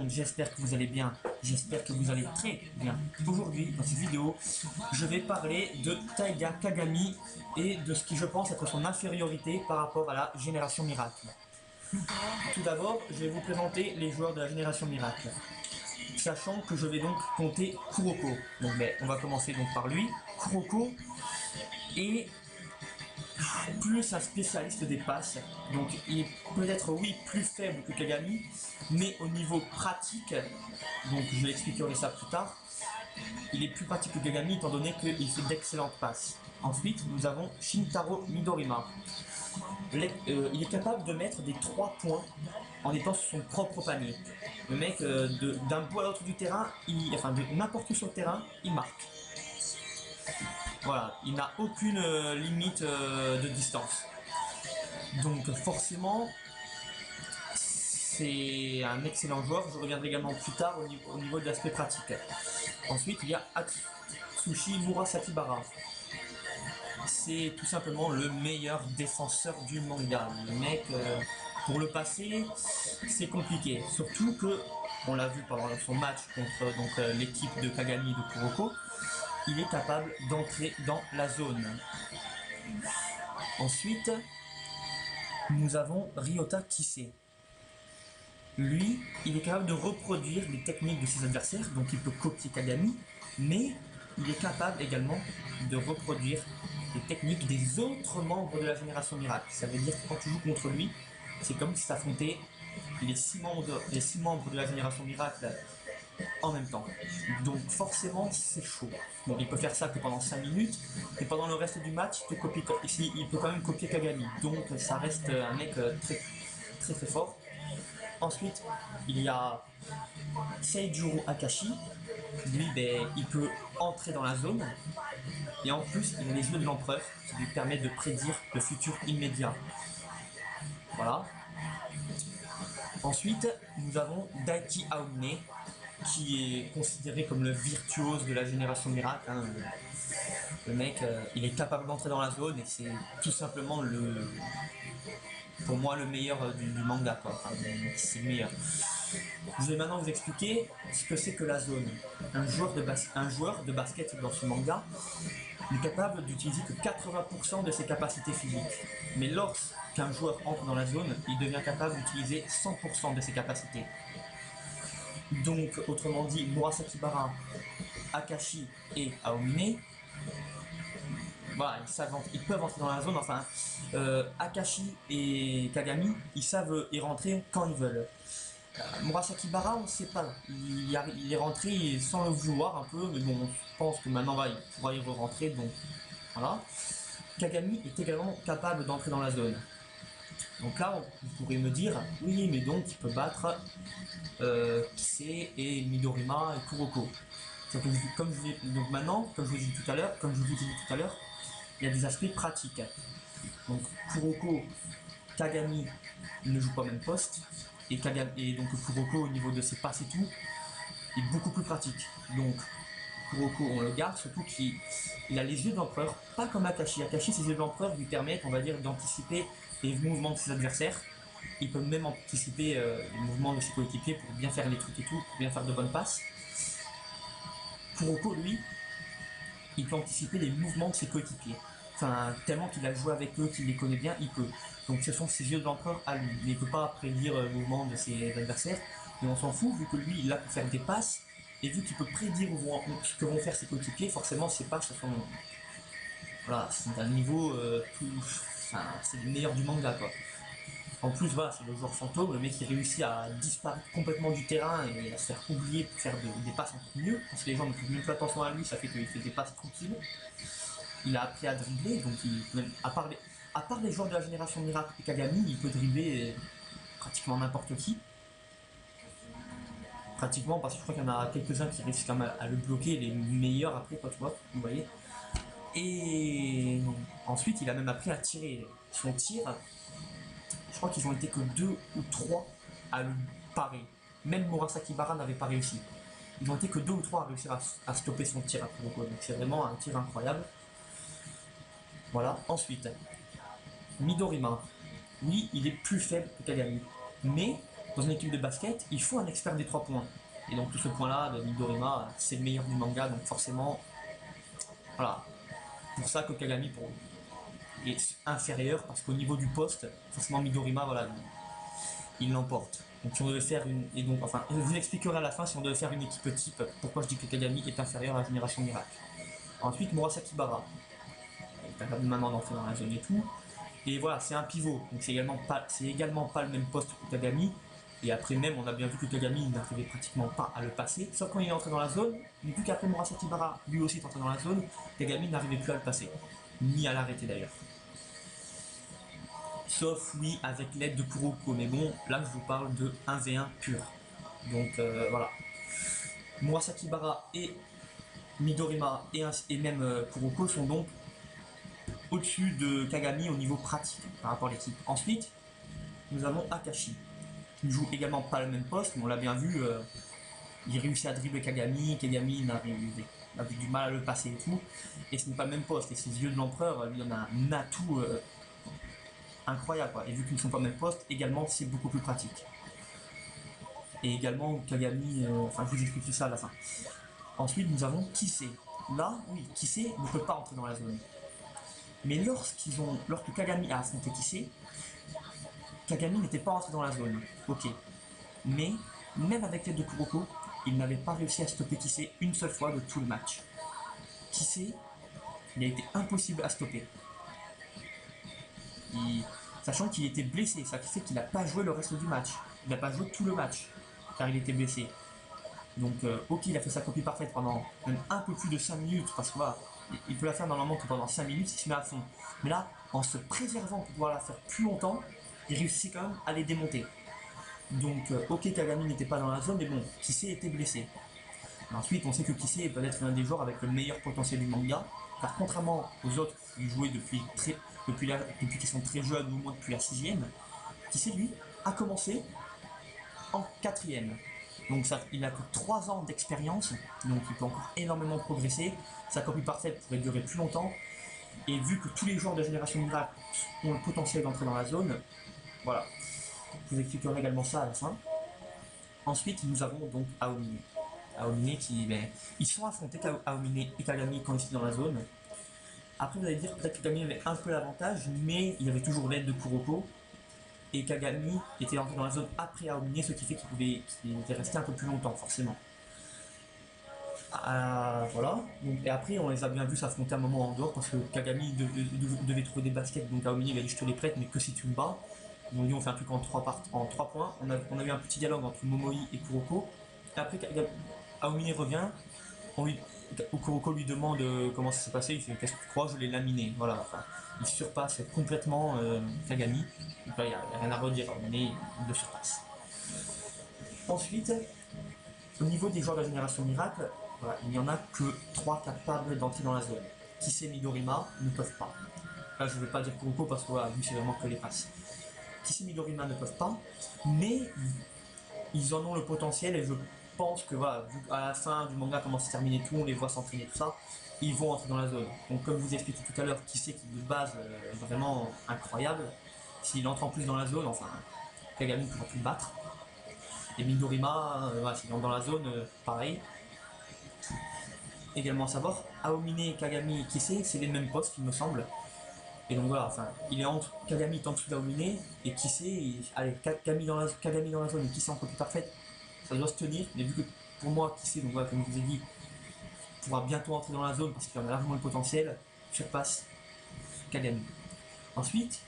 monde, j'espère que vous allez bien, j'espère que vous allez très bien. Aujourd'hui, dans cette vidéo, je vais parler de Taiga Kagami et de ce qui je pense être son infériorité par rapport à la Génération Miracle. Tout d'abord, je vais vous présenter les joueurs de la Génération Miracle, sachant que je vais donc compter Kuroko. Donc on va commencer donc par lui. Kuroko est plus un spécialiste des passes, donc il est peut-être oui plus faible que Kagami, mais au niveau pratique, donc je l'expliquerai ça plus tard, il est plus pratique que Kagami étant donné qu'il fait d'excellentes passes. Ensuite nous avons Shintaro Midorima. Il est capable de mettre des 3 points en étant sur son propre panier. Le mec d'un bout à l'autre du terrain, enfin de n'importe où sur le terrain, il marque. Voilà, il n'a aucune limite de distance. Donc forcément, c'est un excellent joueur. Je reviendrai également plus tard au niveau de l'aspect pratique. Ensuite, il y a Atsushi Murasakibara. C'est tout simplement le meilleur défenseur du manga. Le mec, pour le passer, c'est compliqué. Surtout que, on l'a vu pendant son match contre l'équipe de Kagami et de Kuroko, il est capable d'entrer dans la zone. Ensuite, nous avons Ryota Kise. Lui, il est capable de reproduire les techniques de ses adversaires, donc il peut copier Kagami, mais il est capable également de reproduire les techniques des autres membres de la Génération Miracle. Ça veut dire que quand tu joues contre lui, c'est comme si tu affrontais les 6 membres de la Génération Miracle en même temps. Donc forcément c'est chaud. Bon, il peut faire ça que pendant 5 minutes, et pendant le reste du match, il peut quand même copier Kagami. Donc ça reste un mec très fort. Ensuite, il y a Seijuro Akashi. Lui, il peut entrer dans la zone. Et en plus, il a les yeux de l'empereur qui lui permettent de prédire le futur immédiat. Voilà. Ensuite, nous avons Daiki Aomine, qui est considéré comme le virtuose de la Génération Miracle. Hein. Le mec, il est capable d'entrer dans la zone et c'est tout simplement pour moi le meilleur du manga, quoi. Enfin, c'est le meilleur. Je vais maintenant vous expliquer ce que c'est que la zone. Un joueur de basket dans ce manga n'est capable d'utiliser que 80% de ses capacités physiques. Mais lorsqu'un joueur entre dans la zone, il devient capable d'utiliser 100% de ses capacités. Donc, autrement dit, Murasakibara, Akashi et Aomine, voilà, ils peuvent entrer dans la zone. Enfin, Akashi et Kagami, ils savent y rentrer quand ils veulent. Murasakibara, on ne sait pas. Il est rentré sans le vouloir un peu, mais bon, je pense que maintenant il pourra y re-rentrer, donc voilà. Kagami est également capable d'entrer dans la zone. Donc là, vous pourrez me dire, oui, mais donc il peut battre Kise et Midorima et Kuroko. Donc maintenant, comme je vous ai dit tout à l'heure, il y a des aspects pratiques. Donc Kuroko, Kagami ne joue pas au même poste, et donc Kuroko au niveau de ses passes et tout, est beaucoup plus pratique. Donc Kuroko on le garde, surtout qu'il a les yeux de l'empereur, pas comme Akashi. Akashi, ses yeux de l'empereur lui permettent, on va dire, d'anticiper les mouvements de ses adversaires. Il peut même anticiper les mouvements de ses coéquipiers pour bien faire les trucs et tout, pour bien faire de bonnes passes. Kuroko, lui, il peut anticiper les mouvements de ses coéquipiers. Enfin, tellement qu'il a joué avec eux, qu'il les connaît bien, il peut. Donc ce sont ses yeux de l'empereur à lui. Mais il ne peut pas prédire le mouvement de ses adversaires. Et on s'en fout, vu que lui, il est là pour faire des passes. Et vu qu'il peut prédire ce que vont faire ses coéquipiers, forcément ses passes sont... Voilà, c'est un niveau enfin, c'est le meilleur du manga, quoi. En plus, voilà, c'est le joueur fantôme, le mec qui réussit à disparaître complètement du terrain et à se faire oublier pour faire des passes encore mieux, parce que les gens ne prêtent même plus attention à lui, ça fait qu'il fait des passes tranquilles. Il a appris à dribbler, donc à part les joueurs de la Génération Miracle et Kagami, il peut dribbler pratiquement n'importe qui. Pratiquement, parce que je crois qu'il y en a quelques-uns qui réussissent quand même à le bloquer, les meilleurs après, quoi, tu vois, vous voyez. Et ensuite, il a même appris à tirer. Son tir, je crois qu'ils ont été que 2 ou 3 à le parer. Même Murasakibara n'avait pas réussi. Ils ont été que 2 ou 3 à réussir à stopper son tir à Kuroko. Donc c'est vraiment un tir incroyable. Voilà. Ensuite, Midorima. Lui, il est plus faible que Kagami. Mais dans une équipe de basket, il faut un expert des 3 points. Et donc tout ce point-là, de Midorima, c'est le meilleur du manga, donc forcément, voilà. Pour ça que Kagami est inférieur, parce qu'au niveau du poste, forcément Midorima, voilà, il l'emporte. Donc si on devait faire une... Et donc, enfin, je vous expliquerai à la fin si on devait faire une équipe type, pourquoi je dis que Kagami est inférieur à la génération Miracle. Ensuite, Murasaki Bara. Il est capable maintenant d'entrer dans la zone et tout. Et voilà, c'est un pivot, donc c'est également pas le même poste que Kagami. Et après même, on a bien vu que Kagami n'arrivait pratiquement pas à le passer, sauf quand il est entré dans la zone, mais vu qu'après Murasaki Bara lui aussi est entré dans la zone, Kagami n'arrivait plus à le passer, ni à l'arrêter d'ailleurs. Sauf oui avec l'aide de Kuroko, mais bon, là je vous parle de 1v1 pur. Donc voilà. Murasaki Bara et Midorima et même Kuroko sont donc au-dessus de Kagami au niveau pratique par rapport à l'équipe. Ensuite, nous avons Akashi, qui ne joue également pas le même poste, mais on l'a bien vu, il réussit à dribbler Kagami, Kagami avait du mal à le passer et tout, et ce n'est pas le même poste, et ses yeux de l'empereur lui donnent un atout incroyable, quoi. Et vu qu'ils ne sont pas le même poste, également c'est beaucoup plus pratique. Et également Kagami, enfin je vous explique tout ça à la fin. Ensuite nous avons Kisei. Là, oui, Kisei ne peut pas entrer dans la zone. Mais lorsque Kagami a affronté Kisei, Kagami n'était pas entré dans la zone, ok. Mais, même avec l'aide de Kuroko, il n'avait pas réussi à stopper Kisei une seule fois de tout le match. Kisei, il a été impossible à stopper. Sachant qu'il était blessé, ça fait qu'il n'a pas joué le reste du match. Il n'a pas joué tout le match, car il était blessé. Donc, ok, il a fait sa copie parfaite pendant même un peu plus de 5 minutes, parce que voilà, il peut la faire normalement que pendant 5 minutes s'il se met à fond. Mais là, en se préservant pour pouvoir la faire plus longtemps, il réussit quand même à les démonter. Donc, ok, Kagami n'était pas dans la zone, mais bon, Kisei était blessé. Ensuite, on sait que Kisei est peut-être l'un des joueurs avec le meilleur potentiel du manga, car contrairement aux autres qui jouaient depuis qu'ils sont très jeunes, ou au moins depuis la 6ème, Kisei, lui, a commencé en 4ème. Donc il n'a que 3 ans d'expérience, donc il peut encore énormément progresser. Sa copie parfaite pourrait durer plus longtemps. Et vu que tous les joueurs de la génération Miracle ont le potentiel d'entrer dans la zone, voilà. Je vous expliquerai également ça à la fin. Ensuite, nous avons donc Aomine. Aomine qui, ils sont affrontés Aomine et Kagami quand ils étaient dans la zone. Après, vous allez dire peut-être que Kagami avait un peu l'avantage, mais il avait toujours l'aide de Kuroko. Et Kagami était entré dans la zone après Aomine, ce qui fait qu'il était resté un peu plus longtemps, forcément. Voilà. Donc, et après, on les a bien vus s'affronter un moment en dehors parce que Kagami devait trouver des baskets, donc Aomine il a dit je te les prête, mais que si tu me bats. Ils ont dit on fait un truc en 3 points. On a eu un petit dialogue entre Momoi et Kuroko. Et après, Aomine revient. Kuroko lui demande comment ça s'est passé. Il fait qu'est-ce que tu crois, je l'ai laminé. Voilà. Enfin, il surpasse complètement Kagami. Donc là, il n'y a rien à redire. Aomine, il le surpasse. Ensuite, au niveau des joueurs de la génération Miracle, voilà, il n'y en a que 3 capables d'entrer dans la zone. Kisei, Midorima ne peuvent pas. Là, je ne vais pas dire Kuroko parce que voilà, lui, c'est vraiment que les passes. Kisei et Midorima ne peuvent pas, mais ils en ont le potentiel et je pense que voilà, vu qu'à la fin du manga comment se termine et tout, on les voit s'entraîner tout ça, ils vont entrer dans la zone. Donc comme je vous ai expliqué tout à l'heure, Kisei qui de base est vraiment incroyable, s'il entre en plus dans la zone, enfin, Kagami ne pourra plus le battre. Et Midorima, voilà, s'il entre dans la zone, pareil. Également à savoir, Aomine, Kagami et Kisei, c'est les mêmes postes il me semble. Et donc voilà, enfin, il est entre Kagami est en dessous d'Aomine et Kisei, allez, Kagami dans la zone et Kisei en copie parfaite, ça doit se tenir, mais vu que pour moi Kisei, donc voilà, comme je vous ai dit, pourra bientôt entrer dans la zone parce qu'il en a largement le potentiel, je passe Kagami. Ensuite,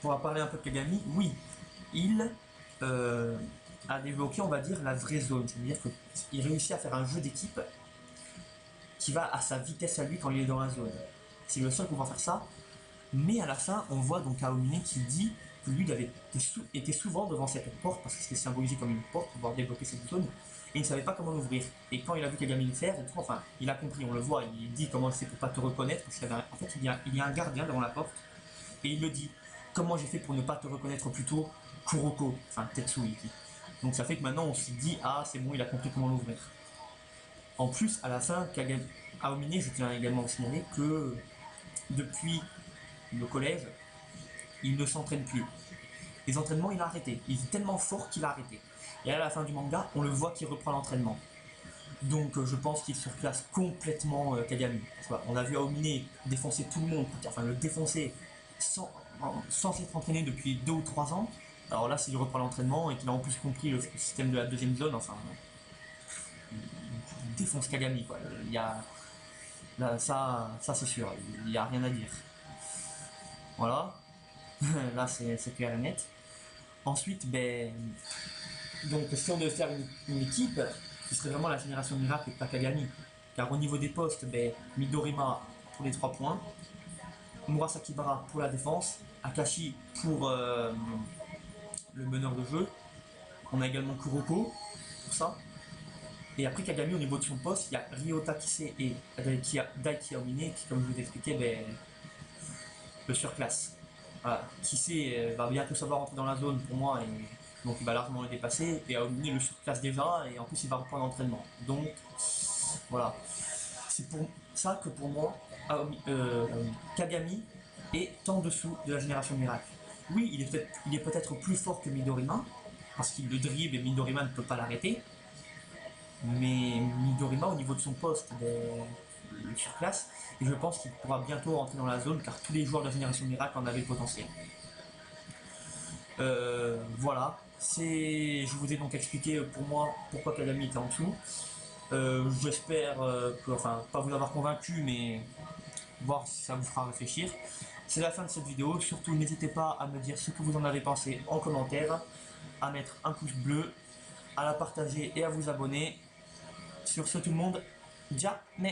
pour parler un peu de Kagami, oui, il a débloqué, on va dire, la vraie zone, c'est-à-dire qu'il réussit à faire un jeu d'équipe qui va à sa vitesse à lui quand il est dans la zone. C'est le seul pour pouvoir faire ça, mais à la fin, on voit donc Aomine qui dit que lui était souvent devant cette porte parce que c'était symbolisé comme une porte pour pouvoir débloquer cette zone et il ne savait pas comment l'ouvrir. Et quand il a vu Kagami le faire, enfin, il a compris, on le voit, il dit comment c'est pour pas te reconnaître parce qu'en fait, il y a un gardien devant la porte et il le dit. Comment j'ai fait pour ne pas te reconnaître plus tôt, Kuroko, enfin Tetsuo. Donc ça fait que maintenant on se dit ah c'est bon, il a compris comment l'ouvrir. En plus, à la fin, Aomine, je tiens également à signaler que depuis le collège, il ne s'entraîne plus. Les entraînements, il a arrêté. Il est tellement fort qu'il a arrêté. Et à la fin du manga, on le voit qu'il reprend l'entraînement. Donc je pense qu'il surclasse complètement Kagami. Tu vois, on a vu Aomine défoncer tout le monde, enfin le défoncer sans s'être entraîné depuis 2 ou 3 ans. Alors là, s'il reprend l'entraînement et qu'il a en plus compris le système de la deuxième zone, enfin, il défonce Kagami, quoi. Il y a, là, ça c'est sûr, il n'y a rien à dire. Voilà, là c'est clair et net. Ensuite, ben, donc si on devait faire une équipe, ce serait vraiment la génération miracle et pas Kagami. Car au niveau des postes, ben, Midorima pour les 3 points, Murasakibara pour la défense, Akashi pour le meneur de jeu. On a également Kuroko pour ça. Et après Kagami, au niveau de son poste, il y a Ryota Kise et Daiki Aomine qui, comme je vous expliquais, ben, le surclasse. Voilà. Kise va bientôt savoir rentrer dans la zone pour moi, et donc il va largement le dépasser. Et Aomine le surclasse déjà, et en plus il va reprendre l'entraînement. Donc voilà. C'est pour ça que pour moi, Kagami est en dessous de la génération miracle. Oui, il est peut-être plus fort que Midorima, parce qu'il le dribble et Midorima ne peut pas l'arrêter. Mais Midorima, au niveau de son poste, le surclasse. Et je pense qu'il pourra bientôt rentrer dans la zone, car tous les joueurs de la génération miracle en avaient le potentiel. Voilà. Je vous ai donc expliqué pour moi pourquoi Kagami était en dessous. J'espère pas vous avoir convaincu, mais voir si ça vous fera réfléchir. C'est la fin de cette vidéo. Surtout, n'hésitez pas à me dire ce que vous en avez pensé en commentaire, à mettre un pouce bleu, à la partager et à vous abonner. Sur ce, tout le monde, ja ne